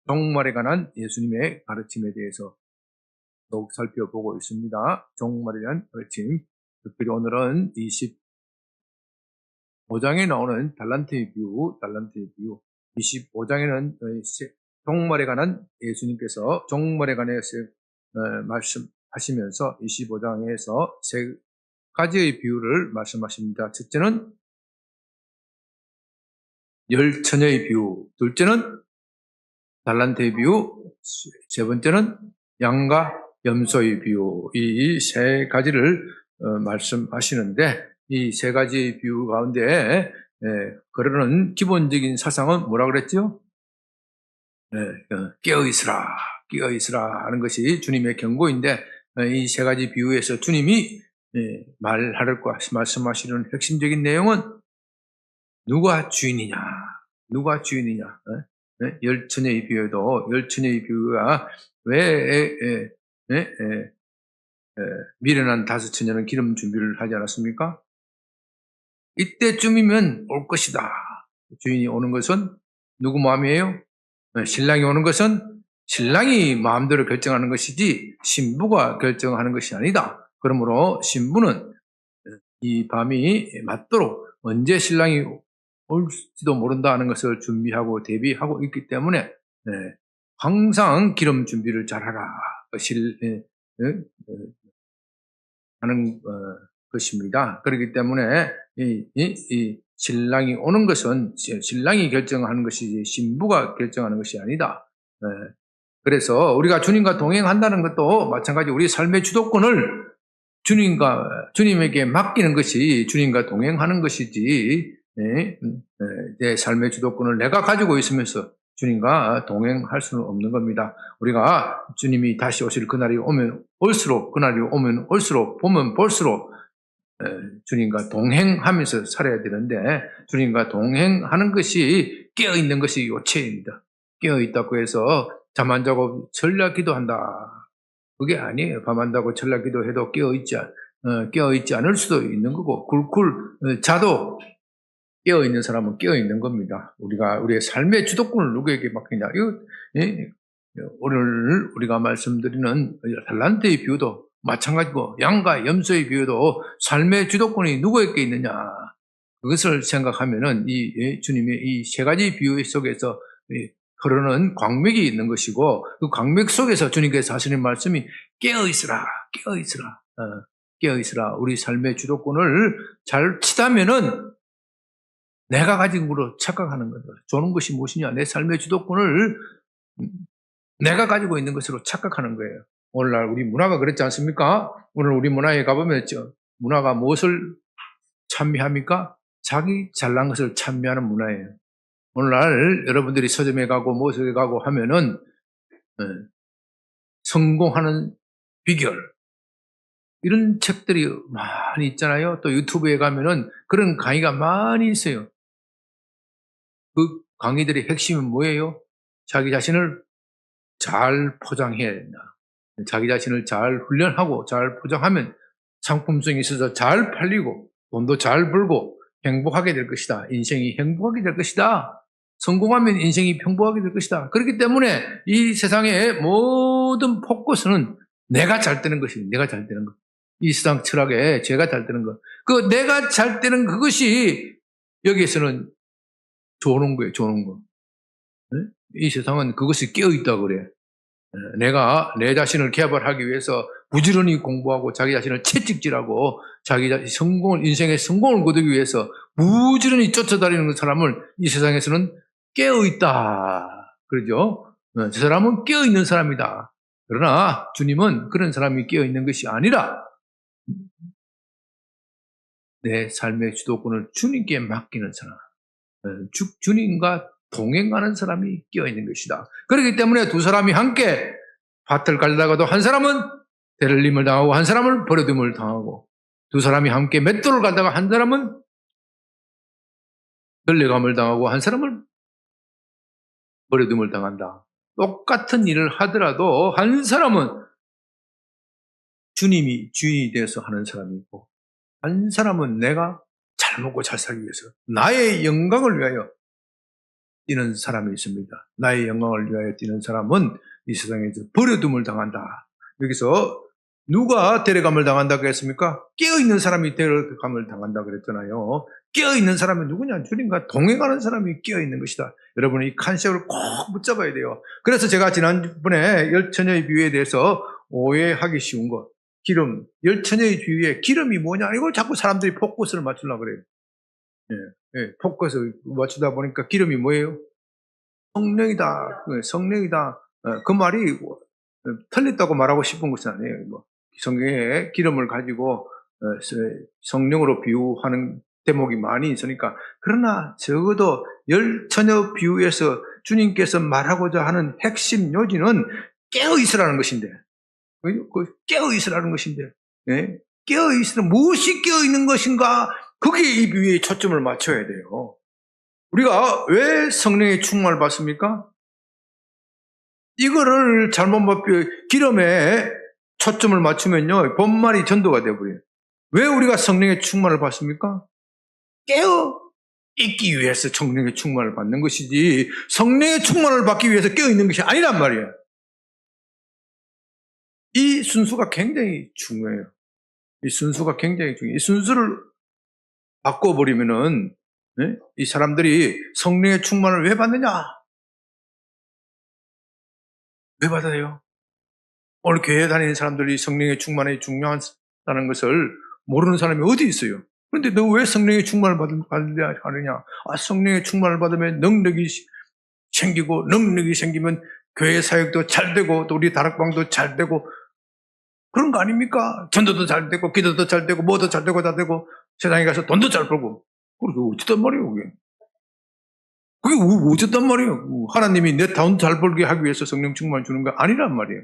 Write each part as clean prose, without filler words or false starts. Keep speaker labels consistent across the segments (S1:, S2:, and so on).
S1: 종말에 관한 예수님의 가르침에 대해서 더욱 살펴보고 있습니다. 종말에 대한 가르침. 특별히 오늘은 25장에 나오는 달란트의 비유, 25장에는 종말에 관한 예수님께서 종말에 관해서 말씀하시면서 25장에서 세 가지의 비유를 말씀하십니다. 첫째는 열 처녀의 비유, 둘째는 달란트의 비유, 세 번째는 양과 염소의 비유, 이 세 가지를 말씀하시는데, 이 세 가지 비유 가운데 그러는 기본적인 사상은 뭐라 그랬죠? 깨어있으라, 깨어있으라 하는 것이 주님의 경고인데, 이 세 가지 비유에서 주님이 말씀하시는 핵심적인 내용은 누가 주인이냐, 누가 주인이냐. 열처녀의 비유도 열처녀의 비유가 왜 미련한 다섯 처녀는 기름 준비를 하지 않았습니까? 이때쯤이면 올 것이다. 주인이 오는 것은 누구 마음이에요? 신랑이 오는 것은 신랑이 마음대로 결정하는 것이지 신부가 결정하는 것이 아니다. 그러므로 신부는 이 밤이 맞도록 언제 신랑이 올지도 모른다 하는 것을 준비하고 대비하고 있기 때문에 항상 기름 준비를 잘하라 하는 것입니다. 그렇기 때문에 이 신랑이 오는 것은 신랑이 결정하는 것이지 신부가 결정하는 것이 아니다. 그래서 우리가 주님과 동행한다는 것도 마찬가지 우리 삶의 주도권을 주님에게 맡기는 것이 주님과 동행하는 것이지, 내 삶의 주도권을 내가 가지고 있으면서 주님과 동행할 수는 없는 겁니다. 우리가 주님이 다시 오실 그날이 오면 올수록, 보면 볼수록 주님과 동행하면서 살아야 되는데, 주님과 동행하는 것이 깨어있는 것이 요체입니다. 깨어있다고 해서 잠 안 자고 전략 기도한다, 그게 아니에요. 밤 안다고 전략 기도해도 깨어있지 않을 수도 있는 거고, 굴굴 자도 깨어있는 사람은 깨어있는 겁니다. 우리의 삶의 주도권을 누구에게 맡기냐. 오늘 우리가 말씀드리는 달란트의 비유도 마찬가지고, 양과 염소의 비유도 삶의 주도권이 누구에게 있느냐. 그것을 생각하면은 주님의 이 세 가지 비유 속에서 흐르는 광맥이 있는 것이고, 그 광맥 속에서 주님께서 하시는 말씀이 깨어있으라, 깨어있으라, 깨어있으라. 우리 삶의 주도권을 잘 치다면은 내가 가진 것으로 착각하는 거죠. 좋은 것이 무엇이냐? 내 삶의 주도권을 내가 가지고 있는 것으로 착각하는 거예요. 오늘날 우리 문화가 그렇지 않습니까? 오늘 우리 문화에 가보면 문화가 무엇을 찬미합니까? 자기 잘난 것을 찬미하는 문화예요. 오늘날 여러분들이 서점에 가고 무엇에 가고 하면은 성공하는 비결, 이런 책들이 많이 있잖아요. 또 유튜브에 가면은 그런 강의가 많이 있어요. 그 강의들의 핵심은 뭐예요? 자기 자신을 잘 포장해야 된다. 자기 자신을 잘 훈련하고 잘 포장하면 상품성이 있어서 잘 팔리고 돈도 잘 벌고 행복하게 될 것이다. 인생이 행복하게 될 것이다. 성공하면 인생이 평범하게 될 것이다. 그렇기 때문에 이 세상의 모든 포커스는 내가 잘 되는 것입니다. 내가 잘 되는 것. 이 세상 철학에 제가 잘 되는 것. 그 내가 잘 되는 그것이 여기에서는 좋은 거예요. 좋은 거. 이 세상은 그것이 깨어있다고 그래. 내가 내 자신을 개발하기 위해서 부지런히 공부하고 자기 자신을 채찍질하고 자기 인생의 성공을 거두기 위해서 부지런히 쫓아다니는 사람을 이 세상에서는 깨어있다. 그러죠? 저 사람은 깨어있는 사람이다. 그러나 주님은 그런 사람이 깨어있는 것이 아니라 내 삶의 주도권을 주님께 맡기는 사람, 주님과 동행하는 사람이 깨어있는 것이다. 그렇기 때문에 두 사람이 함께 밭을 갈다가도 한 사람은 대를림을 당하고 한 사람은 버려둠을 당하고, 두 사람이 함께 맷돌을 갈다가 한 사람은 떨려감을 당하고 한 사람은 버려둠을 당한다. 똑같은 일을 하더라도 한 사람은 주님이 주인이 되어서 하는 사람이 있고, 한 사람은 내가 잘 먹고 잘 살기 위해서 나의 영광을 위하여 뛰는 사람이 있습니다. 나의 영광을 위하여 뛰는 사람은 이 세상에서 버려둠을 당한다. 여기서 누가 데려감을 당한다고 했습니까? 깨어있는 사람이 데려감을 당한다고 그랬잖아요. 깨어있는 사람이 누구냐? 주님과 동행하는 사람이 깨어있는 것이다. 여러분 이 컨셉을 꼭 붙잡아야 돼요. 그래서 제가 지난번에 열처녀의 비유에 대해서 오해하기 쉬운 것, 기름, 열처녀의 비유에 기름이 뭐냐? 이걸 자꾸 사람들이 포커스를 맞추려고 그래요. 포커스 맞추다 보니까 기름이 뭐예요? 성령이다. 성령이다. 그 말이 틀렸다고 말하고 싶은 것은 아니에요. 성경에 기름을 가지고 성령으로 비유하는 대목이 많이 있으니까. 그러나 적어도 열처녀 비유에서 주님께서 말하고자 하는 핵심 요지는 깨어있으라는 것인데, 깨어있으라는 것인데, 깨어있으라, 무엇이 깨어있는 것인가? 거기에 이 비유에 초점을 맞춰야 돼요. 우리가 왜 성령의 충만을 받습니까? 이거를 잘못 기름에 초점을 맞추면요, 본말이 전도가 되어버려요. 왜 우리가 성령의 충만을 받습니까? 깨어 있기 위해서 성령의 충만을 받는 것이지, 성령의 충만을 받기 위해서 깨어 있는 것이 아니란 말이에요. 이 순수가 굉장히 중요해요. 이 순수가 굉장히 중요해요. 이 순수를 바꿔버리면은, 이 사람들이 성령의 충만을 왜 받느냐? 왜 받아요? 오늘 교회 다니는 사람들이 성령의 충만이 중요하다는 것을 모르는 사람이 어디 있어요? 그런데 너 왜 성령의 충만을 받으려 하느냐? 성령의 충만을 받으면 능력이 생기고, 능력이 생기면 교회 사역도 잘 되고, 또 우리 다락방도 잘 되고, 그런 거 아닙니까? 전도도 잘 되고, 기도도 잘 되고, 뭐도 잘 되고, 다 되고, 세상에 가서 돈도 잘 벌고. 그게 어쨌단 말이에요, 그게. 그게 어쨌단 말이에요. 하나님이 내 돈 잘 벌게 하기 위해서 성령 충만을 주는 거 아니란 말이에요.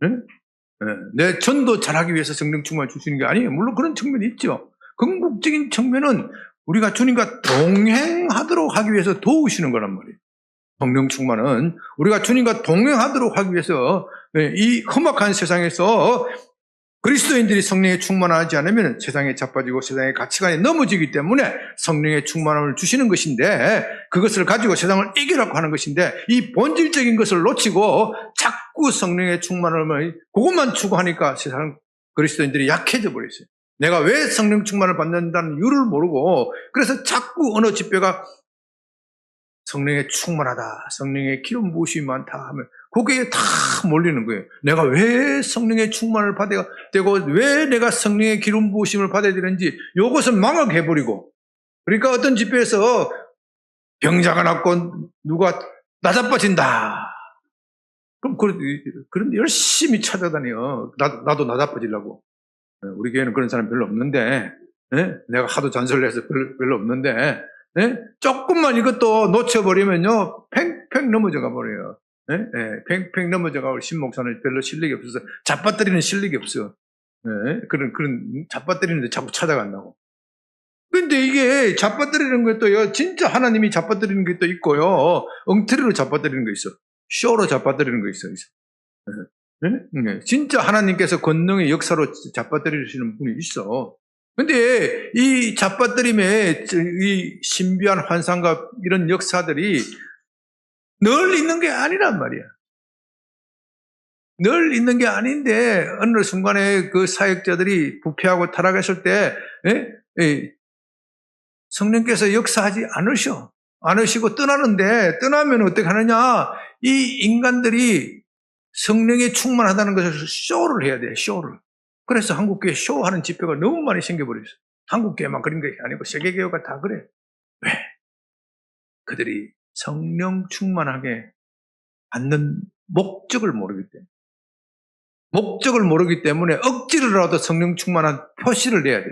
S1: 네? 내 전도 잘하기 위해서 성령 충만을 주시는 게 아니에요. 물론 그런 측면이 있죠. 궁극적인 측면은 우리가 주님과 동행하도록 하기 위해서 도우시는 거란 말이에요. 성령 충만은 우리가 주님과 동행하도록 하기 위해서 이 험악한 세상에서 그리스도인들이 성령에 충만하지 않으면 세상에 자빠지고 세상의 가치관에 넘어지기 때문에 성령의 충만함을 주시는 것인데, 그것을 가지고 세상을 이기라고 하는 것인데, 이 본질적인 것을 놓치고 자꾸 성령의 충만함을 그것만 추구하니까 세상 그리스도인들이 약해져 버렸어요. 내가 왜 성령 충만을 받는다는 이유를 모르고, 그래서 자꾸 어느 집회가 성령에 충만하다, 성령의 기름 부으심이 많다 하면 거기에 다 몰리는 거예요. 내가 왜 성령의 충만을 받아야 되고, 왜 내가 성령의 기름 부으심을 받아야 되는지 이것을 망각해버리고, 그러니까 어떤 집회에서 병자가 낫고 누가 나자빠진다, 그럼 그런데 열심히 찾아다녀. 나도 나자빠지려고. 우리 교회는 그런 사람 별로 없는데, 내가 하도 잔소리를 해서 별로 없는데, 조금만 이것도 놓쳐버리면요, 팽팽 넘어져가 버려요. 팽팽 넘어져가고 신목사는 별로 실력이 없어서 잡아뜨리는 실력이 없어요. 그런 잡아뜨리는데 자꾸 찾아간다고. 근데 이게 잡아뜨리는 것도 진짜 하나님이 잡아뜨리는 것도 있고요, 엉터리로 잡아뜨리는 거 있어. 쇼로 잡아뜨리는 거 있어. 진짜 하나님께서 권능의 역사로 잡아뜨리시는 분이 있어. 근데 이 잡아뜨림의 이 신비한 환상과 이런 역사들이 늘 있는 게 아니란 말이야. 늘 있는 게 아닌데, 어느 순간에 그 사역자들이 부패하고 타락했을 때, 성령께서 역사하지 않으시고 떠나는데, 떠나면 어떻게 하느냐? 이 인간들이 성령에 충만하다는 것을 쇼를 해야 돼, 쇼를. 그래서 한국교회 쇼하는 집회가 너무 많이 생겨버렸어요. 한국교회만 그런 게 아니고 세계교회가 다 그래. 왜? 그들이 성령 충만하게 받는 목적을 모르기 때문에. 목적을 모르기 때문에 억지로라도 성령 충만한 표시를 내야 돼.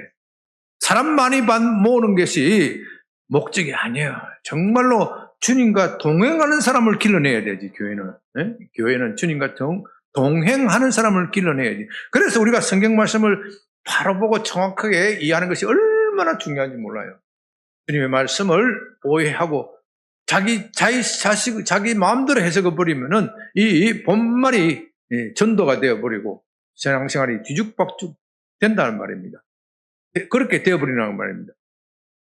S1: 사람 많이 모으는 것이 목적이 아니에요. 정말로 주님과 동행하는 사람을 길러내야 되지, 교회는. 교회는 주님과 동행하는 사람을 길러내야지. 그래서 우리가 성경 말씀을 바로 보고 정확하게 이해하는 것이 얼마나 중요한지 몰라요. 주님의 말씀을 오해하고 자기 마음대로 해석해 버리면은 이 본말이 전도가 되어 버리고 신앙생활이 뒤죽박죽 된다는 말입니다. 그렇게 되어 버리는 말입니다.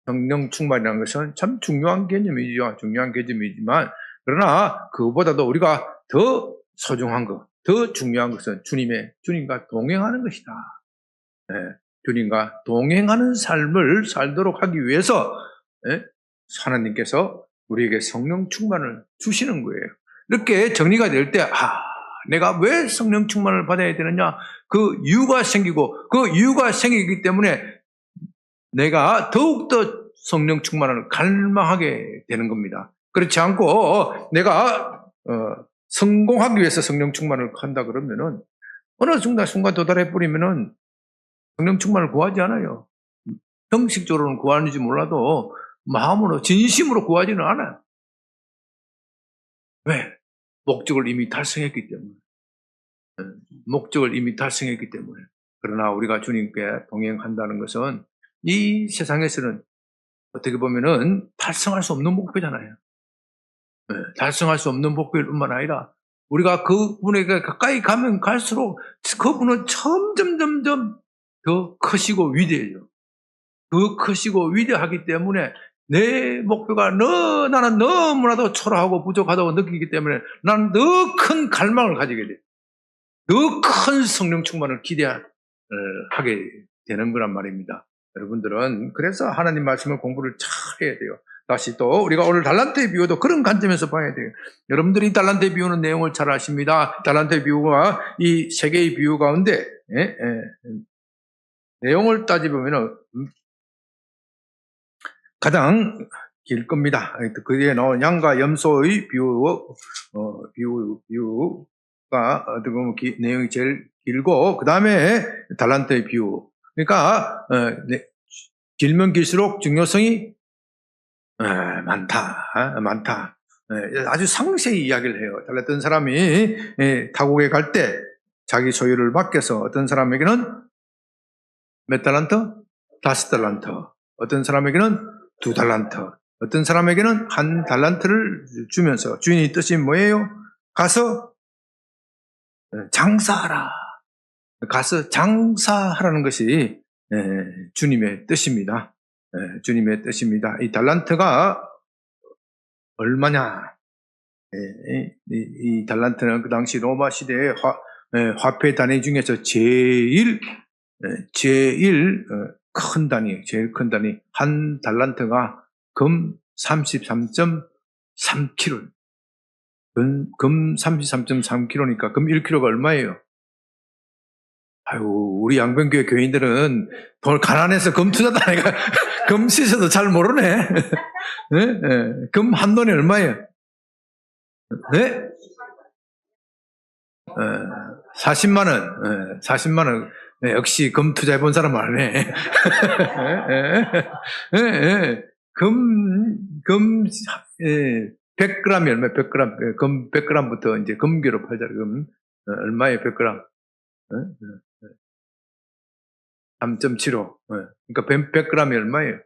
S1: 성령 충만이라는 것은 참 중요한 개념이죠. 중요한 개념이지만 그러나 그보다도 우리가 더 소중한 것, 더 중요한 것은 주님과 동행하는 것이다. 예, 주님과 동행하는 삶을 살도록 하기 위해서 하나님께서 우리에게 성령 충만을 주시는 거예요. 이렇게 정리가 될 때 내가 왜 성령 충만을 받아야 되느냐? 그 이유가 생기고 그 이유가 생기기 때문에 내가 더욱더 성령 충만을 갈망하게 되는 겁니다. 그렇지 않고 내가 성공하기 위해서 성령 충만을 한다 그러면은 어느 순간 도달해 버리면은 성령 충만을 구하지 않아요. 형식적으로는 구하는지 몰라도 마음으로 진심으로 구하지는 않아요. 왜? 목적을 이미 달성했기 때문에. 목적을 이미 달성했기 때문에. 그러나 우리가 주님께 동행한다는 것은 이 세상에서는 어떻게 보면은 달성할 수 없는 목표잖아요. 달성할 수 없는 목표일 뿐만 아니라 우리가 그분에게 가까이 가면 갈수록 그분은 점점 더 크시고 위대해요. 더 크시고 위대하기 때문에 내 목표가 나는 너무나도 초라하고 부족하다고 느끼기 때문에 나는 더 큰 갈망을 가지게 돼. 더 큰 성령 충만을 하게 되는 거란 말입니다. 여러분들은 그래서 하나님 말씀을 공부를 잘 해야 돼요. 다시 또 우리가 오늘 달란트의 비유도 그런 관점에서 봐야 돼요. 여러분들이 달란트의 비유는 내용을 잘 아십니다. 달란트의 비유가 이 세 개의 비유 가운데 내용을 따지보면 가장 길 겁니다. 그에 나온 양과 염소의 비유가 어떻게 보면 내용이 제일 길고 그 다음에 달란트의 비유. 그러니까 길면 길수록 중요성이 많다. 아주 상세히 이야기를 해요. 어떤 사람이 타국에 갈 때 자기 소유를 맡겨서 어떤 사람에게는 몇 달란트? 5달란트. 어떤 사람에게는 2달란트. 어떤 사람에게는 1달란트를 주면서 주인의 뜻이 뭐예요? 가서 장사하라. 가서 장사하라는 것이 주님의 뜻입니다. 주님의 뜻입니다. 이 달란트가 얼마냐? 이 달란트는 그 당시 로마 시대의 화폐 단위 중에서 제일 큰 단위, 제일 큰 단위. 1달란트가 금 33.3kg. 금 33.3kg니까 금 1kg가 얼마예요? 우리 양변교회 교인들은 돈 가난해서 금 투자다니까 금 시세도 잘 모르네. 금 한 돈이 얼마예요? 네? 40만 원. 40만 원. 역시 금 투자해 본 사람 많네. 금 100g이 얼마예요? 100g. 금 100g부터 이제 금괴로 팔자. 금 얼마예요? 100g? 3.75. 그러니까 100g이 얼마예요?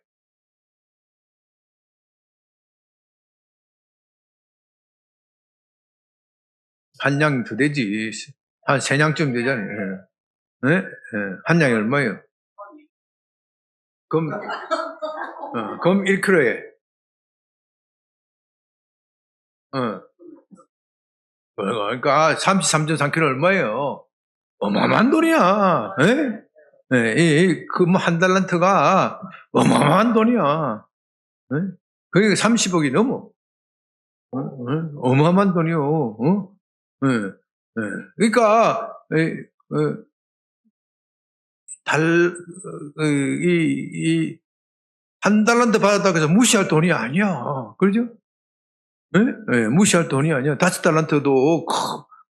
S1: 한 양 2대지. 한 3냥쯤 되잖아요. 한 양이 얼마예요? 금 1kg에. 그러니까 33.3kg 얼마예요? 어마어마한 돈이야. 금 1달란트가 어마어마한 돈이야. 그게 30억이 넘어. 어마어마한 돈이요. 그러니까 이 1달란트 받았다고 해서 무시할 돈이 아니야. 그러죠? 무시할 돈이 아니야. 5달란트도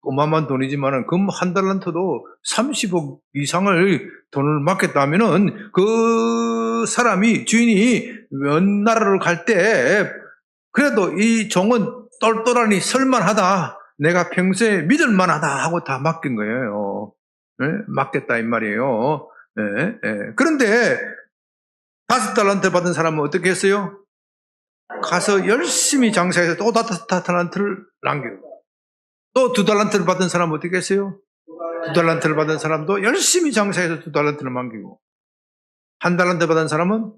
S1: 어마어마한 돈이지만은 금 1달란트도 30억 이상을 돈을 맡겼다 하면은 그 사람이 주인이 연 나라를 갈 때 그래도 이 종은 똘똘하니 설만하다. 내가 평소에 믿을 만하다 하고 다 맡긴 거예요. 맡겼다 이 말이에요. 그런데 5달란트 받은 사람은 어떻게 했어요? 가서 열심히 장사해서 또 5달란트를 남기고 또 2달란트를 받은 사람은 어떻게 했어요? 2달란트를 받은 사람도 열심히 장사해서 2달란트를 남기고 1달란트 받은 사람은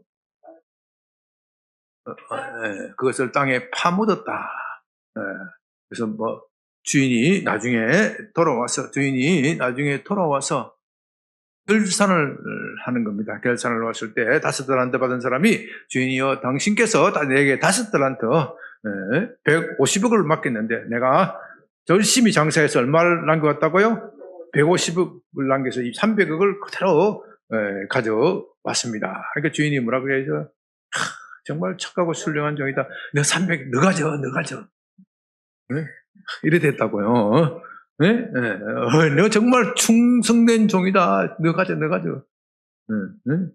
S1: 그것을 땅에 파묻었다. 그래서 뭐 주인이 나중에 돌아와서 결산을 하는 겁니다. 결산을 왔을 때 5달란트 받은 사람이 주인이여 당신께서 내게 5달란트 150억을 맡겼는데 내가 열심히 장사해서 얼마를 남겨왔다고요? 150억을 남겨서 이 300억을 그대로 가져왔습니다. 그러니까 주인이 뭐라 그래야죠? 정말 착하고 훌륭한 종이다. 너 300억 너 가져. 이래 됐다고요. 너 정말 충성된 종이다. 너 가져.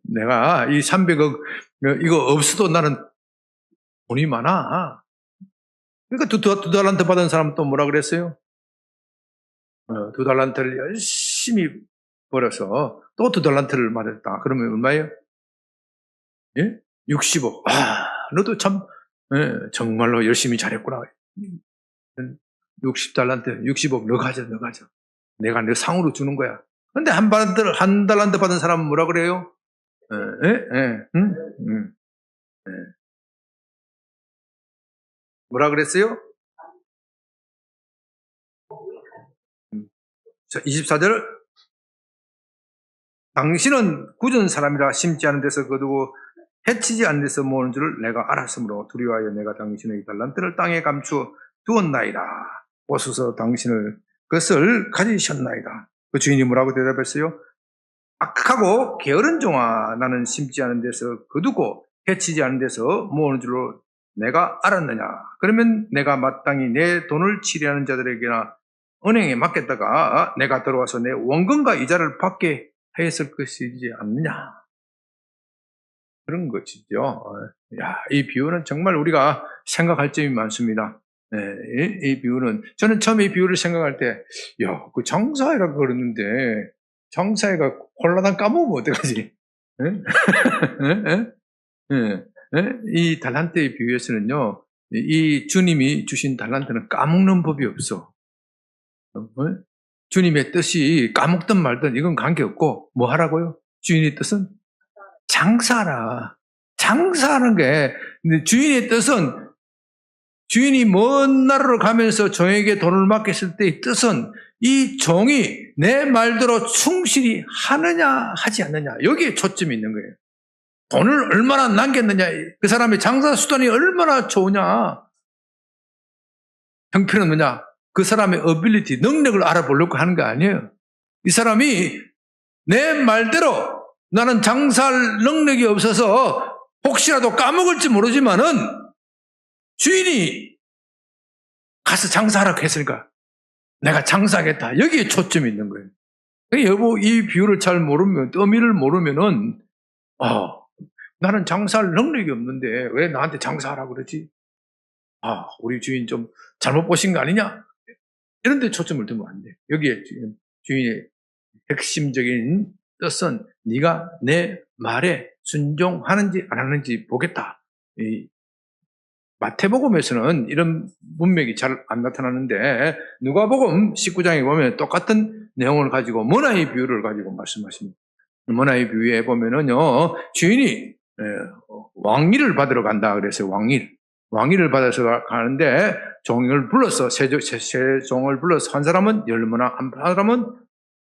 S1: 내가 이 300억 이거 없어도 나는 돈이 많아. 그러니까 두 달란트 받은 사람 또 뭐라 그랬어요? 2달란트를 열심히 벌어서 또 2달란트를 받았다. 그러면 얼마예요? 60억. 너도 참 정말로 열심히 잘했구나. 60달란트, 60억 너 가져. 내가 너 상으로 주는 거야. 근데 한 달란트 받은 사람은 뭐라 그래요? 뭐라 그랬어요? 24절. 당신은 굳은 사람이라 심지 않은 데서 거두고 해치지 않는 데서 모으는 줄을 내가 알았으므로 두려워하여 내가 당신의 달란트를 땅에 감추어 두었나이다. 오소서 당신을 그것을 가지셨나이다. 그 주인이 뭐라고 대답했어요? 악하고 게으른 종아, 나는 심지 않은 데서 거두고 해치지 않은 데서 모으는 줄로 내가 알았느냐? 그러면 내가 마땅히 내 돈을 치리하는 자들에게나 은행에 맡겼다가 내가 들어와서 내 원금과 이자를 받게 했을 것이지 않느냐? 그런 것이죠. 이 비유는 정말 우리가 생각할 점이 많습니다. 이 비유는, 저는 처음에 이 비유를 생각할 때, 그 장사해라고 그러는데, 장사해가 홀라당 까먹으면 어떡하지? 이 달란트의 비유에서는요, 이 주님이 주신 달란트는 까먹는 법이 없어. 주님의 뜻이 까먹든 말든 이건 관계없고, 뭐 하라고요? 주인의 뜻은? 장사하라. 장사하는 게, 주인의 뜻은, 주인이 먼 나라로 가면서 종에게 돈을 맡겼을 때의 뜻은 이 종이 내 말대로 충실히 하느냐 하지 않느냐, 여기에 초점이 있는 거예요. 돈을 얼마나 남겼느냐, 그 사람의 장사 수단이 얼마나 좋으냐, 형편없느냐, 그 사람의 어빌리티, 능력을 알아보려고 하는 거 아니에요. 이 사람이 내 말대로 나는 장사할 능력이 없어서 혹시라도 까먹을지 모르지만은 주인이 가서 장사하라고 했으니까 내가 장사하겠다, 여기에 초점이 있는 거예요. 여보, 이 비유를 잘 모르면, 의미를 모르면은 나는 장사할 능력이 없는데 왜 나한테 장사하라고 그러지? 우리 주인 좀 잘못 보신 거 아니냐? 이런 데 초점을 두면 안 돼. 여기에 주인의 핵심적인 뜻은 네가 내 말에 순종하는지 안 하는지 보겠다. 이 마태복음에서는 이런 문맥이 잘 안 나타나는데 누가복음 19장에 보면 똑같은 내용을 가지고 머나의 비유를 가지고 말씀하십니다. 머나의 비유에 보면은요, 주인이 왕일을 받으러 간다 그래서 왕일을 받아서 가는데 종을 불러서 세 종을 불러서 한 사람은 10문화, 한 사람은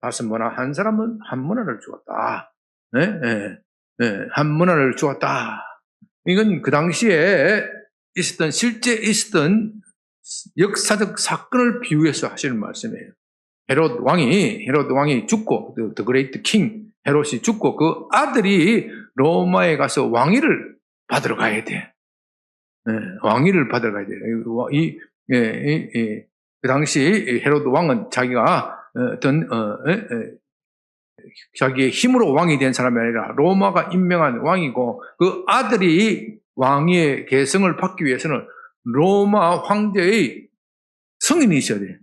S1: 5문화, 한 사람은 1문화를 주었다. 한 문화를 주었다. 이건 그 당시에 실제 있었던 역사적 사건을 비유해서 하시는 말씀이에요. 헤롯 왕이 죽고, the great king, 헤롯이 죽고 그 아들이 로마에 가서 왕위를 받으러 가야 돼. 왕위를 받으러 가야 돼. 그 당시 헤롯 왕은 자기가 자기의 힘으로 왕이 된 사람이 아니라 로마가 임명한 왕이고, 그 아들이 왕위의 계승을 받기 위해서는 로마 황제의 승인이셔야 돼요.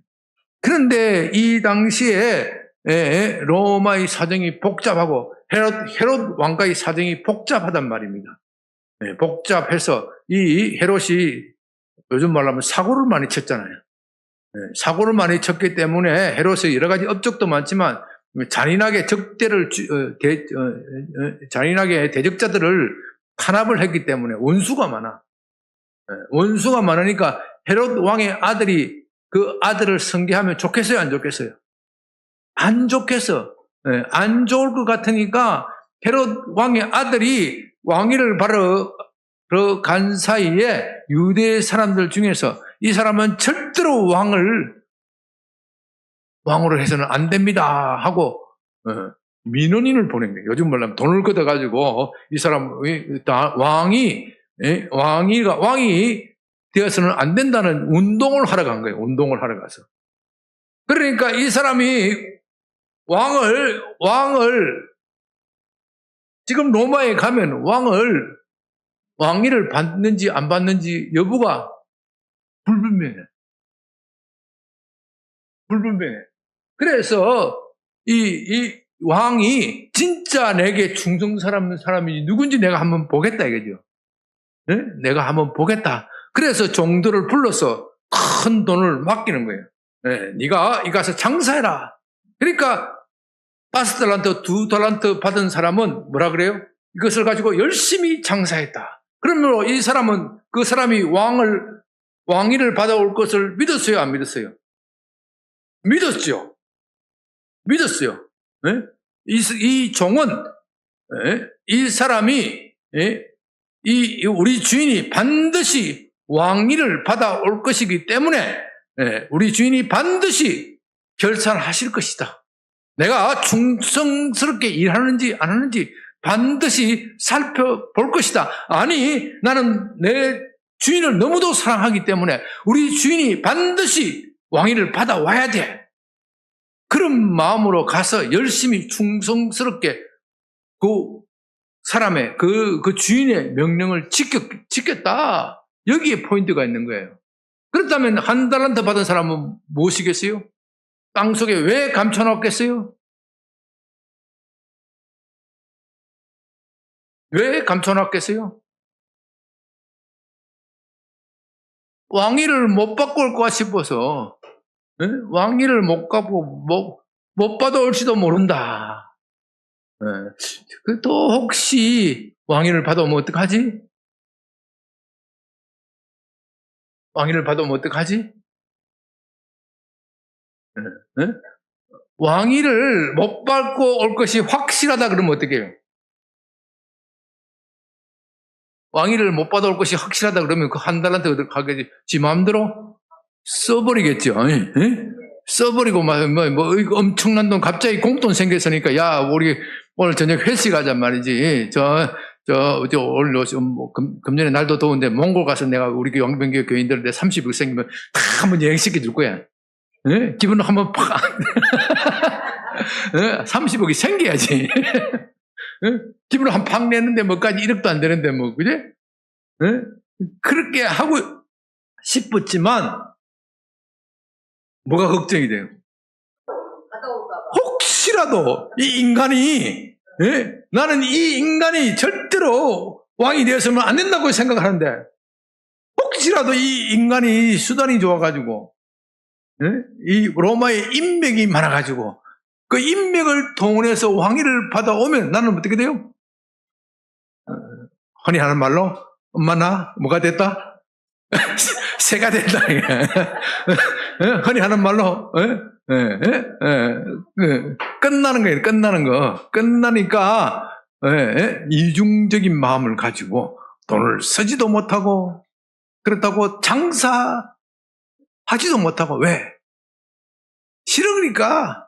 S1: 그런데 이 당시에 로마의 사정이 복잡하고 헤롯 왕가의 사정이 복잡하단 말입니다. 복잡해서 이 헤롯이 요즘 말로 하면 사고를 많이 쳤잖아요. 사고를 많이 쳤기 때문에 헤롯의 여러 가지 업적도 많지만 잔인하게 잔인하게 대적자들을 탄압을 했기 때문에 원수가 많아. 원수가 많으니까 헤롯 왕의 아들이 그 아들을 성계하면 좋겠어요, 안 좋겠어요? 안 좋겠어. 안 좋을 것 같으니까 헤롯 왕의 아들이 왕위를 바로 간 사이에 유대 사람들 중에서 이 사람은 절대로 왕으로 해서는 안 됩니다 하고 민원인을 보낸 거예요. 요즘 말하면 돈을 걷어가지고 이 사람 왕이 되어서는 안 된다는 운동을 하러 간 거예요. 운동을 하러 가서. 그러니까 이 사람이 왕을 지금 로마에 가면 왕위를 받는지 안 받는지 여부가 불분명해. 그래서 이 왕이 진짜 내게 충성스러운 사람이 누군지 내가 한번 보겠다 이거죠. 네? 내가 한번 보겠다. 그래서 종들을 불러서 큰 돈을 맡기는 거예요. 네, 네가 이 가서 장사해라. 그러니까 5달란트, 2달란트 받은 사람은 뭐라 그래요? 이것을 가지고 열심히 장사했다. 그러므로 이 사람은 그 사람이 왕위를 받아올 것을 믿었어요, 안 믿었어요? 믿었죠. 네? 이 종은 이 사람이 우리 주인이 반드시 왕위를 받아올 것이기 때문에 우리 주인이 반드시 결산하실 것이다. 내가 충성스럽게 일하는지 안 하는지 반드시 살펴볼 것이다. 아니, 나는 내 주인을 너무도 사랑하기 때문에 우리 주인이 반드시 왕위를 받아와야 돼. 그런 마음으로 가서 열심히 충성스럽게 그 사람의 그 주인의 명령을 지켰다. 여기에 포인트가 있는 거예요. 그렇다면 1달란트 받은 사람은 무엇이겠어요? 땅속에 왜 감춰놨겠어요? 왜 감춰놨겠어요? 왕위를 못 받고 올까 싶어서. 왕위를 못 가고 못 받아올지도 모른다. 또 혹시 왕위를 받아오면 어떡하지? 왕위를 받아오면 어떡하지? 왕위를 못 받고 올 것이 확실하다 그러면 어떻게 해요? 왕위를 못 받아올 것이 확실하다 그러면 그 1달란트 어디 가겠지? 지 마음대로 써버리겠죠. 써버리고 엄청난 돈 갑자기 공돈 생겼으니까 야 우리 오늘 저녁 회식하자 말이지. 오늘 금년에 날도 더운데 몽골 가서 내가 우리 영변교 교인들한테 30억 생기면 다 한번 여행시켜 줄 거야. 기분 한번 팍 30억이 생겨야지. 기분 한 팍 내는데 뭐까지 1억도 안 되는데 뭐 그지? 그렇게 하고 싶었지만 뭐가 걱정이 돼요? 혹시라도 이 인간이 나는 이 인간이 절대로 왕이 되어서는 안 된다고 생각하는데 혹시라도 이 인간이 수단이 좋아가지고 이 로마의 인맥이 많아가지고 그 인맥을 동원해서 왕위를 받아오면 나는 어떻게 돼요? 흔히 하는 말로 엄마 나 뭐가 됐다? 새가 된다. 흔히 하는 말로 끝나는 거예요. 끝나는 거. 끝나니까 이중적인 마음을 가지고 돈을 쓰지도 못하고 그렇다고 장사하지도 못하고 왜? 싫으니까.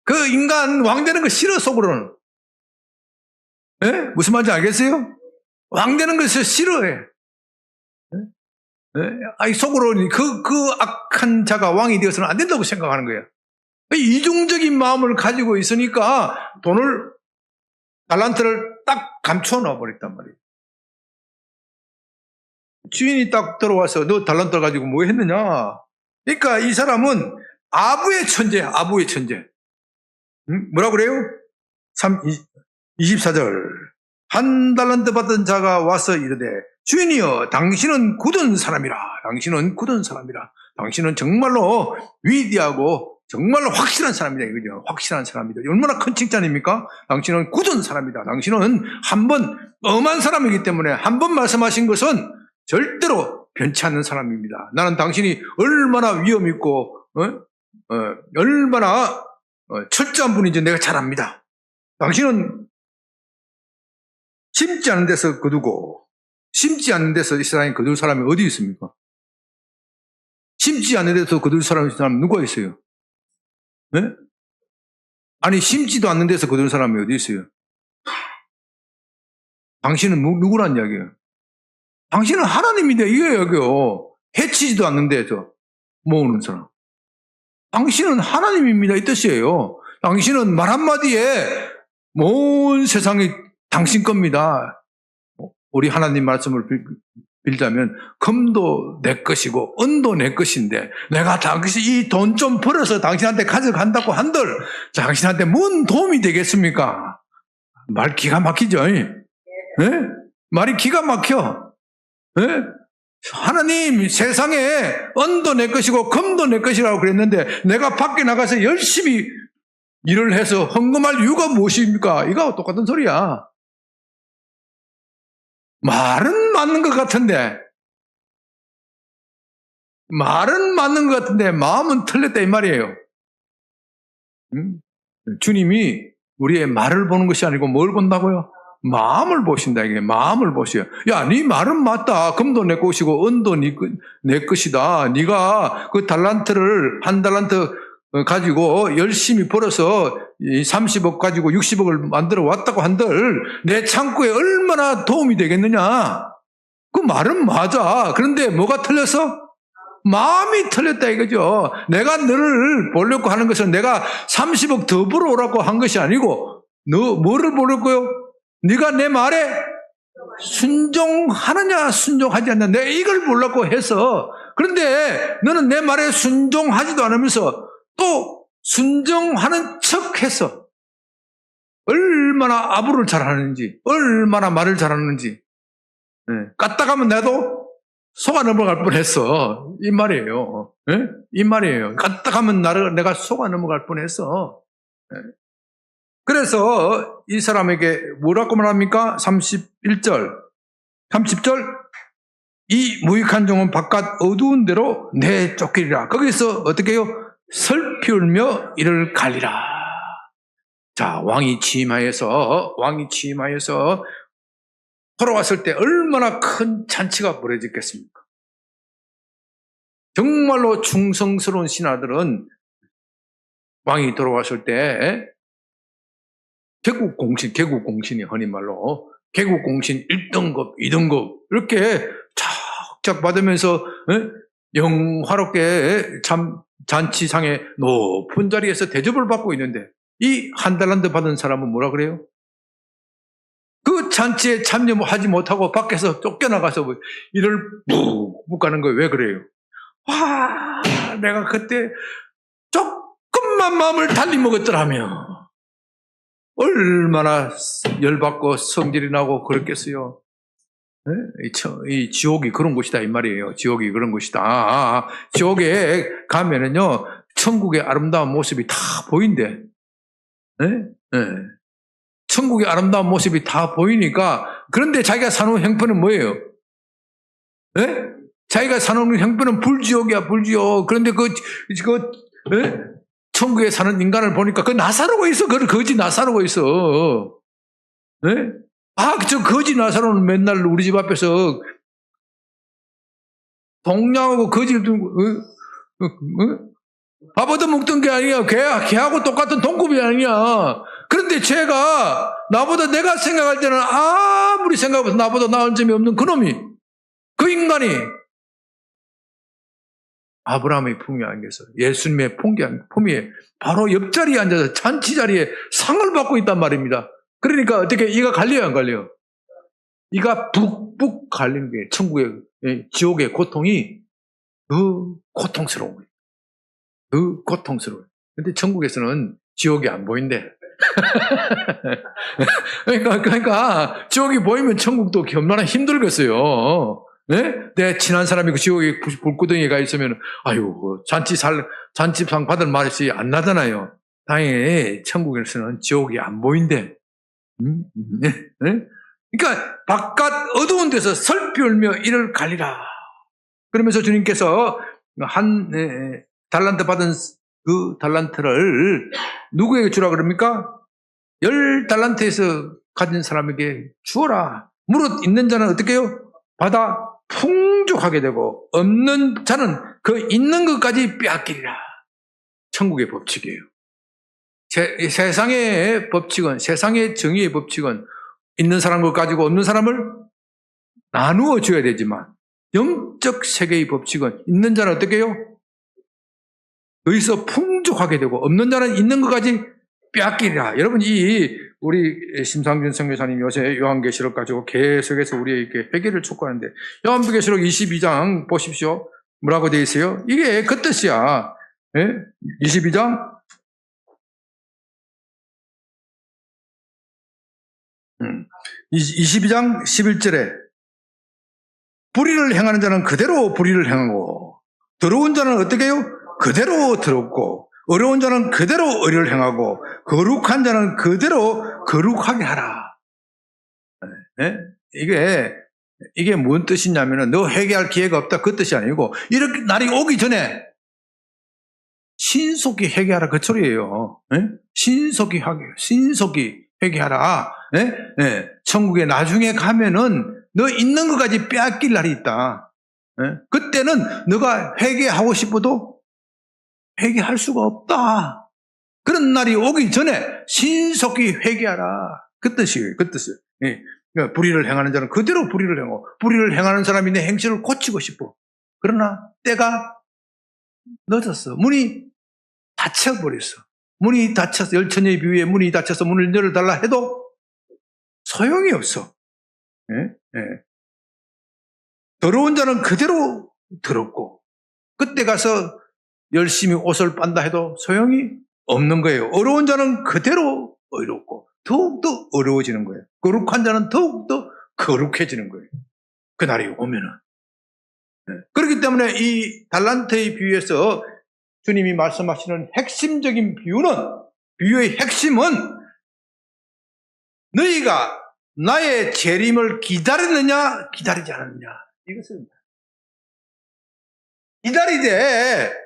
S1: 그 인간 왕 되는 거 싫어 속으로는. 무슨 말인지 알겠어요? 왕 되는 것을 싫어해. 속으로 그 악한 자가 왕이 되어서는 안 된다고 생각하는 거예요. 이중적인 마음을 가지고 있으니까 달란트를 딱 감춰 놔버렸단 말이에요. 주인이 딱 들어와서 너 달란트 가지고 뭐 했느냐? 그러니까 이 사람은 아부의 천재야, 아부의 천재. 뭐라 그래요? 24절. 1달란트 받은 자가 와서 이르되 주인이여 당신은 굳은 사람이라. 당신은 정말로 위대하고 정말로 확실한 사람이다 이거죠. 확실한 사람이다. 얼마나 큰 칭찬입니까? 당신은 굳은 사람이다. 당신은 한 번 엄한 사람이기 때문에 한 번 말씀하신 것은 절대로 변치 않는 사람입니다. 나는 당신이 얼마나 위험 있고 얼마나 철저한 분인지 내가 잘 압니다. 당신은 심지 않은 데서 거두고 심지 않는 데서 이 세상에 거둘 사람이 어디 있습니까? 심지 않는 데서 거둘 사람 누가 있어요? 네? 아니 심지도 않는 데서 거둘 사람이 어디 있어요? 당신은 누구란 이야기예요? 당신은 하나님인데 이거예요. 해치지도 않는 데서 모으는 사람. 당신은 하나님입니다 이 뜻이에요. 당신은 말 한마디에 온 세상이 당신 겁니다. 우리 하나님 말씀을 빌자면 금도 내 것이고 은도 내 것인데 내가 당신 이 돈 좀 벌어서 당신한테 가져간다고 한들 당신한테 뭔 도움이 되겠습니까? 말 기가 막히죠? 네? 말이 기가 막혀. 네? 하나님 세상에 은도 내 것이고 금도 내 것이라고 그랬는데 내가 밖에 나가서 열심히 일을 해서 헌금할 이유가 무엇입니까? 이거하고 똑같은 소리야. 말은 맞는 것 같은데 마음은 틀렸다 이 말이에요. 주님이 우리의 말을 보는 것이 아니고 뭘 본다고요? 마음을 보신다 이게. 마음을 보셔요. 야, 네 말은 맞다. 금도 내 것이고 은도 내 것이다. 네가 그 달란트를 한 달란트 가지고 열심히 벌어서 30억 가지고 60억을 만들어 왔다고 한들 내 창고에 얼마나 도움이 되겠느냐? 그 말은 맞아. 그런데 뭐가 틀렸어? 마음이 틀렸다 이거죠. 내가 너를 보려고 하는 것은 내가 30억 더 벌어오라고 한 것이 아니고 너 뭐를 보려고요? 네가 내 말에 순종하느냐 순종하지 않느냐 내가 이걸 보려고 해서 그런데 너는 내 말에 순종하지도 않으면서 또 순종하는 척해서 얼마나 아부를 잘하는지 얼마나 말을 잘하는지 까딱하면 나도 속아 넘어갈 뻔했어 이 말이에요. 이 말이에요. 까딱하면 내가 속아 넘어갈 뻔했어. 그래서 이 사람에게 뭐라고 말합니까? 31절 30절 이 무익한 종은 바깥 어두운 데로 내쫓기리라. 거기서 어떻게 해요? 슬피 울며 이를 갈리라. 자, 왕이 취임하여서 돌아왔을 때 얼마나 큰 잔치가 벌어졌겠습니까? 정말로 충성스러운 신하들은 왕이 돌아왔을 때 개국공신이 흔히 말로 개국공신 1등급, 2등급 이렇게 착착 받으면서 영화롭게 참 잔치상의 높은 자리에서 대접을 받고 있는데 이 한 달란트 받은 사람은 뭐라 그래요? 그 잔치에 참여하지 못하고 밖에서 쫓겨나가서 이를 묵묵 가는 거예요. 왜 그래요? 와, 내가 그때 조금만 마음을 달리 먹었더라면 얼마나 열받고 성질이 나고 그랬겠어요. 이 지옥이 그런 곳이다 이 말이에요. 지옥이 그런 곳이다. 지옥에 가면은요 천국의 아름다운 모습이 다 보인대. 천국의 아름다운 모습이 다 보이니까 그런데 자기가 사는 형편은 뭐예요? 자기가 사는 형편은 불지옥이야 불지옥. 그런데 천국에 사는 인간을 보니까 그 나사로가 있어. 그 거지 나사로가 있어. 저 거지 나사로는 맨날 우리 집 앞에서 동냥하고 거지를 두고 밥 얻어먹던 게 아니야. 걔하고 똑같은 동급이 아니야. 그런데 쟤가 나보다 내가 생각할 때는 아무리 생각해도 나보다 나은 점이 없는 그놈이 그 인간이 아브라함의 품위 안에서 예수님의 품위에 바로 옆자리에 앉아서 잔치 자리에 상을 받고 있단 말입니다. 그러니까 어떻게 이가 갈려요 안 갈려요? 이가 북북 갈리는 게 천국의 지옥의 고통이 더 고통스러운 거예요. 더 고통스러워요. 근데 천국에서는 지옥이 안 보인대. 그러니까 지옥이 보이면 천국도 얼마나 힘들겠어요. 내 친한 사람이 그 지옥에 불구덩이에 가 있으면 아유 잔치 잔치상 받을 맛이 안 나잖아요. 다행히 천국에서는 지옥이 안 보인대. 그러니까 바깥 어두운 데서 설피 울며 이를 갈리라. 그러면서 주님께서 한 달란트 받은 그 달란트를 누구에게 주라 그럽니까? 10달란트에서 가진 사람에게 주어라. 무릇 있는 자는 어떻게 해요? 받아 풍족하게 되고 없는 자는 그 있는 것까지 빼앗기리라. 천국의 법칙이에요. 세상의 법칙은, 세상의 정의의 법칙은 있는 사람을 가지고 없는 사람을 나누어 줘야 되지만 영적 세계의 법칙은 있는 자는 어떻게 해요? 여기서 풍족하게 되고 없는 자는 있는 것까지 빼앗기리라. 여러분, 우리 심상준 선교사님 요새 요한계시록 가지고 계속해서 우리에게 회개를 촉구하는데, 요한계시록 22장 보십시오. 뭐라고 되어 있어요? 이게 그 뜻이야. 예? 22장 22장 11절에 불의를 행하는 자는 그대로 불의를 행하고 더러운 자는 어떻게 해요? 그대로 더럽고 어려운 자는 그대로 의를 행하고 거룩한 자는 그대로 거룩하게 하라. 네? 이게 뭔 뜻이냐면은 너 회개할 기회가 없다 그 뜻이 아니고 이렇게 날이 오기 전에 신속히 회개하라 그 소리예요. 네? 신속히 회개하라. 네? 네. 천국에 나중에 가면은 너 있는 것까지 빼앗길 날이 있다. 네? 그때는 너가 회개하고 싶어도 회개할 수가 없다. 그런 날이 오기 전에 신속히 회개하라. 그 뜻이에요. 그 뜻이에요. 예. 그러니까 불의를 행하는 자는 그대로 불의를 행하고 불의를 행하는 사람이 내 행실을 고치고 싶어. 그러나 때가 늦었어. 문이 닫혀버렸어. 문이 닫혀서 열처녀의 비유에 문이 닫혀서 문을 열어달라 해도 소용이 없어. 예? 예. 더러운 자는 그대로 더럽고 그때 가서 열심히 옷을 빤다 해도 소용이 없는 거예요. 어려운 자는 그대로 어렵고 더욱더 어려워지는 거예요. 거룩한 자는 더욱더 거룩해지는 거예요. 그날이 오면은. 네. 그렇기 때문에 이 달란트의 비유에서 주님이 말씀하시는 핵심적인 비유의 핵심은 너희가 나의 재림을 기다렸느냐 기다리지 않았느냐 이것입니다. 기다리되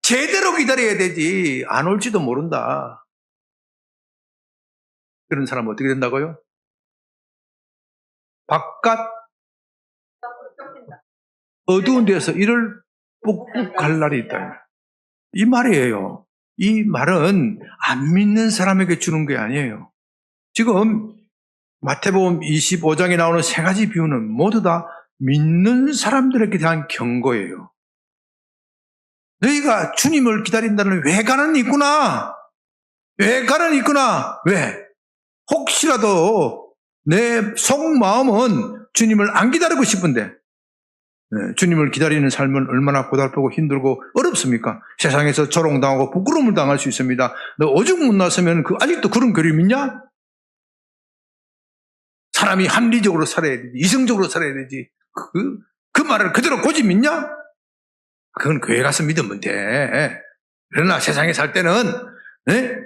S1: 제대로 기다려야 되지 안 올지도 모른다. 그런 사람은 어떻게 된다고요? 바깥 어두운 데서 이를 뿍뿍 갈 날이 있다. 이 말이에요. 이 말은 안 믿는 사람에게 주는 게 아니에요. 지금 마태복음 25장에 나오는 세 가지 비유는 모두 다 믿는 사람들에게 대한 경고예요. 너희가 주님을 기다린다는 외관은 있구나. 외관은 있구나. 왜? 혹시라도 내 속마음은 주님을 안 기다리고 싶은데 주님을 기다리는 삶은 얼마나 고달프고 힘들고 어렵습니까? 세상에서 조롱당하고 부끄러움을 당할 수 있습니다. 너 오죽 못 났으면 아직도 그런 교리 믿냐? 사람이 합리적으로 살아야 되지, 이성적으로 살아야 되지. 그 말을 그대로 고집 믿냐? 그건 교회 가서 믿으면 돼. 그러나 세상에 살 때는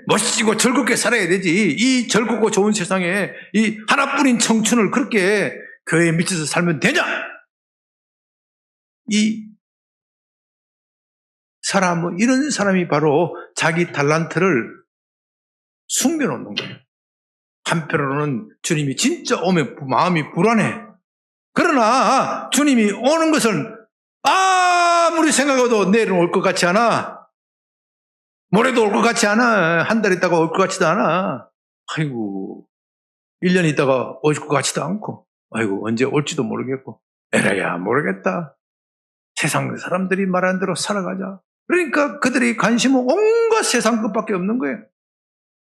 S1: 멋지고 즐겁게 살아야 되지. 이 즐겁고 좋은 세상에 이 하나뿐인 청춘을 그렇게 교회에 미쳐서 살면 되냐? 이런 사람이 바로 자기 달란트를 숨겨놓는 거예요. 한편으로는 주님이 진짜 오면 마음이 불안해. 그러나 주님이 오는 것은 아무리 생각해도 내일은 올 것 같지 않아. 모레도 올 것 같지 않아. 한 달 있다가 올 것 같지도 않아. 아이고 1년 있다가 올 것 같지도 않고 아이고 언제 올지도 모르겠고 에라야 모르겠다. 세상 사람들이 말하는 대로 살아가자. 그러니까 그들의 관심은 온갖 세상 것밖에 없는 거예요.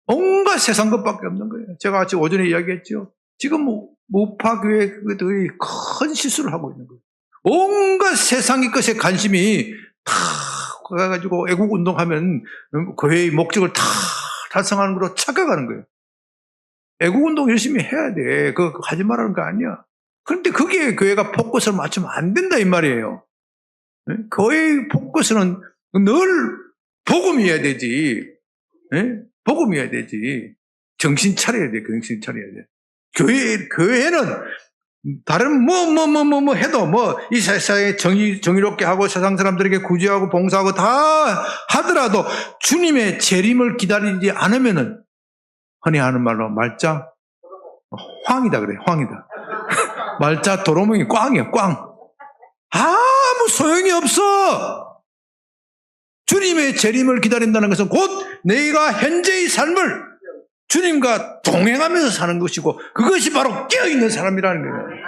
S1: 온갖 세상 것밖에 없는 거예요. 제가 아침 오전에 이야기했죠. 지금 무파교회 그들이 큰 실수를 하고 있는 거예요. 온갖 세상의 것에 관심이 다 가가지고 애국운동하면 교회의 목적을 다 달성하는 걸로 착각하는 거예요. 애국운동 열심히 해야 돼. 그거 하지 말라는 거 아니야. 그런데 그게 교회가 포커스를 맞추면 안 된다 이 말이에요. 교회의 포커스는 늘 복음이어야 되지. 예? 복음이어야 되지. 정신 차려야 돼. 정신 차려야 돼. 교회는 다른 뭐 해도 이 세상에 정의롭게 하고 세상 사람들에게 구제하고 봉사하고 다 하더라도 주님의 재림을 기다리지 않으면은 흔히 하는 말로 말자 황이다 그래. 황이다. 말자 도로묵이 꽝이야. 꽝. 아무 소용이 없어. 주님의 재림을 기다린다는 것은 곧 내가 현재의 삶을 주님과 동행하면서 사는 것이고 그것이 바로 깨어있는 사람이라는 거예요.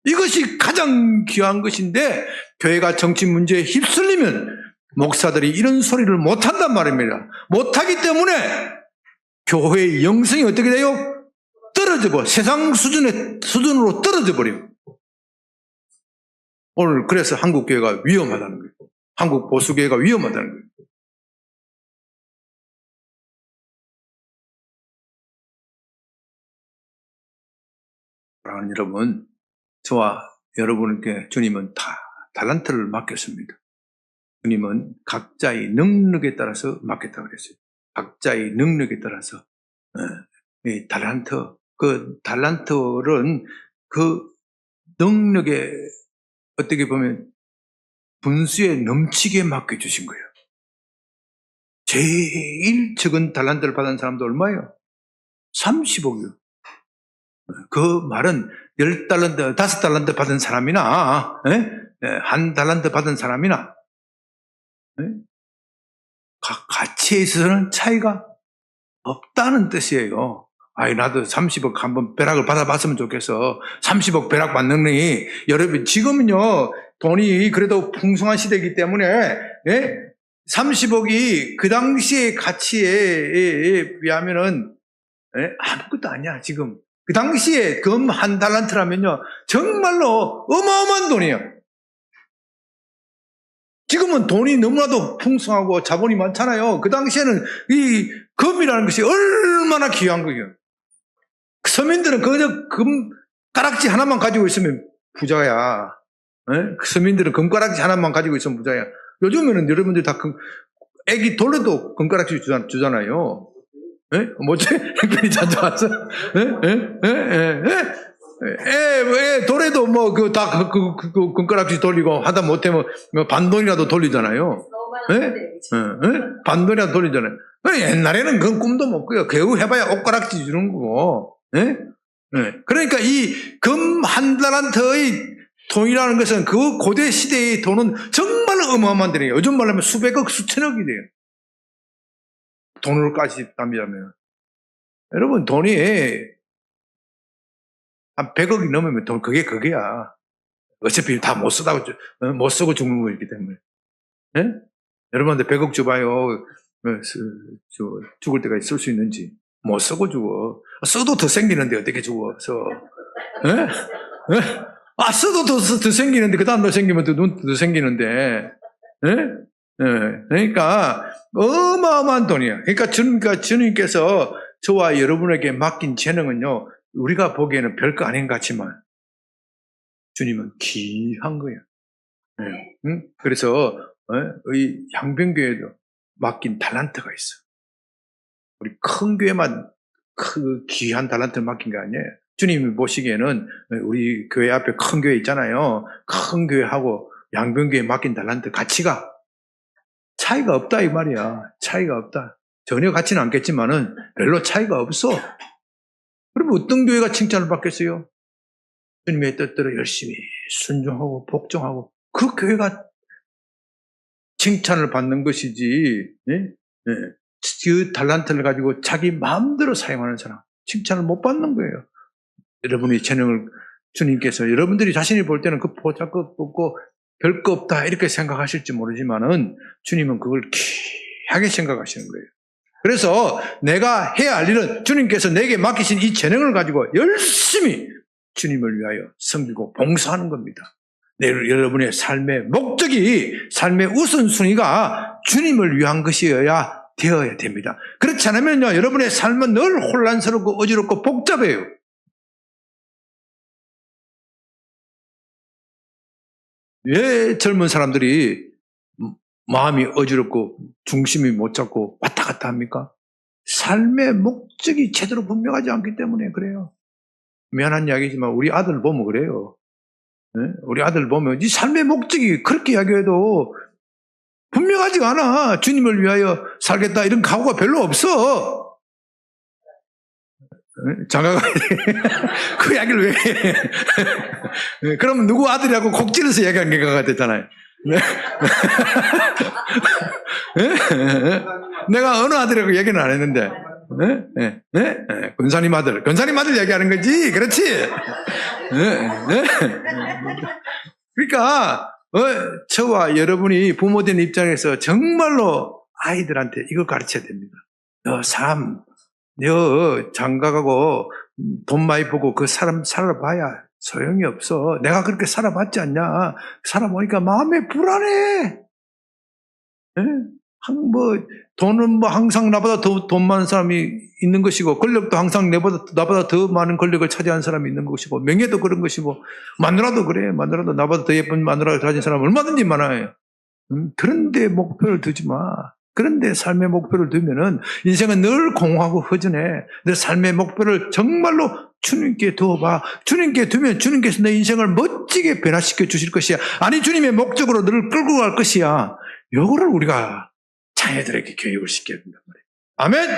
S1: 이것이 가장 귀한 것인데 교회가 정치 문제에 휩쓸리면 목사들이 이런 소리를 못한단 말입니다. 못하기 때문에 교회의 영성이 어떻게 돼요? 떨어지고 세상 수준으로 떨어져 버려요. 오늘 그래서 한국 교회가 위험하다는 거예요. 한국 보수교회가 위험하다는 거예요. 사랑하는 여러분, 저와 여러분께 주님은 다 달란트를 맡겼습니다. 주님은 각자의 능력에 따라서 맡겼다고 그랬어요. 각자의 능력에 따라서 이 달란트, 그 달란트는 그 능력에 어떻게 보면 분수에 넘치게 맡겨주신 거예요. 제일 적은 달란트를 받은 사람도 얼마예요? 30억이요. 그 말은 10달란트, 5달란트 받은 사람이나, 한 달란트 받은 사람이나, 가치에 있어서는 차이가 없다는 뜻이에요. 아이, 나도 30억 한번 벼락을 받아봤으면 좋겠어. 30억 벼락 받는 놈이, 여러분, 지금은요, 돈이 그래도 풍성한 시대이기 때문에, 30억이 그 당시의 가치에 비하면은, 아무것도 아니야, 지금. 그 당시에 금 한 달란트라면요, 정말로 어마어마한 돈이에요. 지금은 돈이 너무나도 풍성하고 자본이 많잖아요. 그 당시에는 이 금이라는 것이 얼마나 귀한 거예요. 서민들은 그저 금가락지 하나만 가지고 있으면 부자야. 서민들은 금가락지 하나만 가지고 있으면 부자야. 요즘에는 여러분들 다 애기 돌려도 금가락지 주잖아요. 뭐지? 형편이 찾아왔어? 돌에도 뭐, 금가락지 돌리고 하다 못하면 반돈이라도 돌리잖아요. 반돈이라도 돌리잖아요. 옛날에는 그건 꿈도 못 꿔요. 겨우 해봐야 옷가락지 주는 거고. 그러니까 이 금 한 달란트의 돈이라는 것은 그 고대 시대의 돈은 정말 어마어마한 돈이에요. 요즘 말로 하면 수백억, 수천억이 돼요. 돈으로까지 따지면. 여러분, 돈이 한 100억이 넘으면 돈, 그게야. 어차피 다 못 쓰고 죽는 거기 때문에. 여러분한테 100억 줘봐요. 죽을 때까지 쓸 수 있는지. 못 쓰고 죽어. 써도 더 생기는데 어떻게 죽어, 써도 더 생기는데, 그 다음 더 생기면 더 생기는데. 그러니까, 어마어마한 돈이야. 그러니까 주님께서 저와 여러분에게 맡긴 재능은요, 우리가 보기에는 별거 아닌 것 같지만, 주님은 귀한 거예요. 그래서, 이 양병교회도 맡긴 달란트가 있어. 우리 큰 교회만 그 귀한 달란트를 맡긴 게 아니에요. 주님이 보시기에는 우리 교회 앞에 큰 교회 있잖아요. 큰 교회하고 양병교회에 맡긴 달란트 가치가 차이가 없다 이 말이야. 차이가 없다. 전혀 같지는 않겠지만은 별로 차이가 없어. 그러면 어떤 교회가 칭찬을 받겠어요? 주님의 뜻대로 열심히 순종하고 복종하고 그 교회가 칭찬을 받는 것이지. 그 달란트를 가지고 자기 마음대로 사용하는 사람 칭찬을 못 받는 거예요. 여러분의 재능을 주님께서 여러분들이 자신이 볼 때는 그 보잘것 없고 별거 없다 이렇게 생각하실지 모르지만은 주님은 그걸 귀하게 생각하시는 거예요. 그래서 내가 해야 할 일은 주님께서 내게 맡기신 이 재능을 가지고 열심히 주님을 위하여 섬기고 봉사하는 겁니다. 여러분의 삶의 목적이, 삶의 우선순위가 주님을 위한 것이어야 되어야 됩니다. 그렇지 않으면요, 여러분의 삶은 늘 혼란스럽고 어지럽고 복잡해요. 왜 젊은 사람들이 마음이 어지럽고 중심이 못 잡고 왔다 갔다 합니까? 삶의 목적이 제대로 분명하지 않기 때문에 그래요. 미안한 이야기지만 우리 아들 보면 그래요. 네? 우리 아들 보면 네 삶의 목적이 그렇게 이야기해도 분명하지가 않아. 주님을 위하여 살겠다 이런 각오가 별로 없어. 장가가 그 이야기를 왜 해? 그러면 누구 아들이라고 곡 찔러서 얘기한 게 같았잖아요. 네? 내가 어느 아들이라고 얘기는 안 했는데 권사님 아들 얘기하는 거지. 그렇지? 그러니까 저와 여러분이 부모된 입장에서 정말로 아이들한테 이걸 가르쳐야 됩니다. 너 장가가고 돈 많이 벌고 그 사람 살아봐야 소용이 없어. 내가 그렇게 살아봤지 않냐. 살아보니까 마음이 불안해. 돈은 항상 나보다 더 돈 많은 사람이 있는 것이고, 권력도 항상 나보다 더 많은 권력을 차지한 사람이 있는 것이고, 명예도 그런 것이고, 마누라도 그래. 마누라도 나보다 더 예쁜 마누라를 가진 사람 얼마든지 많아요. 그런데 목표를 두지 마. 그런데 삶의 목표를 두면은 인생은 늘 공허하고 허전해. 내 삶의 목표를 정말로 주님께 두어봐. 주님께 두면 주님께서 내 인생을 멋지게 변화시켜 주실 것이야. 아니, 주님의 목적으로 너를 끌고 갈 것이야. 요거를 우리가 자녀들에게 교육을 시켜야 된단 말이에요. 아멘!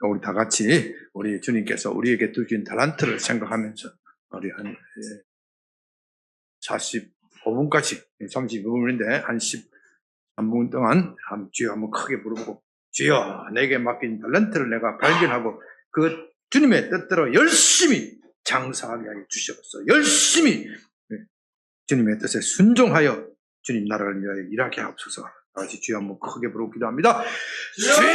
S1: 우리 다 같이 우리 주님께서 우리에게 주신 달란트를 생각하면서 우리 한 45분까지 35분인데 한 13분 동안 주여 한번 크게 부르고, 주여 내게 맡긴 달란트를 내가 발견하고 그 주님의 뜻대로 열심히 장사하게 하여 주시옵소서. 열심히 주님의 뜻에 순종하여 주님 나라를 위하여 일하게 하옵소서. 다시 주여 한번 크게 부르고 기도합니다. 주여!